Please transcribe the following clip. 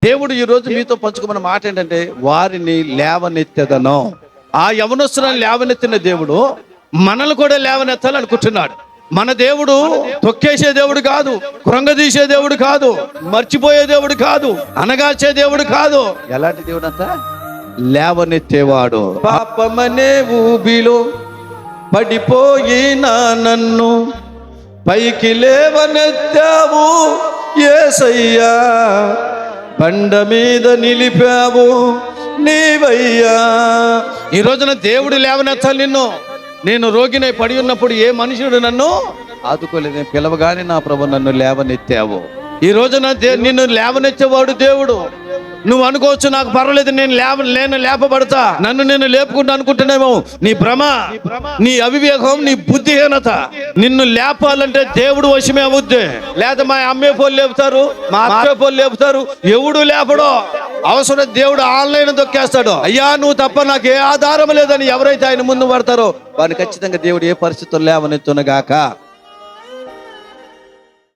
దేవుడు ఈరోజు మీతో పంచుకోమన్న మాట ఏంటంటే, వారిని లేవనెత్తెదను. ఆ యవనస్తులను లేవనెత్తిన దేవుడు మనల్ని కూడా లేవనెత్తాలనుకుంటున్నాడు. మన దేవుడు తొక్కేసే దేవుడు కాదు, కృంగదీసే దేవుడు కాదు, మర్చిపోయే దేవుడు కాదు, అనగార్చే దేవుడు కాదు. ఎలాంటి దేవుడు అంట? లేవనెత్తేవాడు. పాపమనే ఊబిలో పడిపోయిన నన్ను పైకి లేవనెత్తావు యేసయ్యా, బండ మీద నిలిపావు నీవయ్యా. ఈ రోజున దేవుడు లేవనెత్తాలి నిన్ను. నేను రోగినై పడి ఉన్నప్పుడు ఏ మనుషుడు నన్ను ఆదుకోలేదు, పిలవగానే నా ప్రభు నన్ను లేవనెత్తావు. ఈ రోజున నిన్ను లేవనెత్తేవాడు దేవుడు. నువ్వు అనుకోవచ్చు, నాకు పర్వాలేదు, నేను లేపబడతా, నన్ను నేను లేపుకుంటా అనుకుంటున్నామో. నీ భ్రమ, నీ అవివేకం, నీ బుద్ధిహీనత. నిన్ను లేపాలంటే దేవుడు వశమే అవుద్ది. లేదా మా అమ్మే పోలు లేపుతారు, మా అత్తే పోలు లేపుతారు, ఎవడు లేపడో. అవసరం దేవుడు ఆన్లైన్ దొక్కేస్తాడు. అయ్యా నువ్వు తప్ప నాకు ఏ ఆధారం లేదని ఎవరైతే ఆయన ముందు పడతారో వారిని ఖచ్చితంగా దేవుడు ఏ పరిస్థితుల్లో లేవనెత్తునగాక.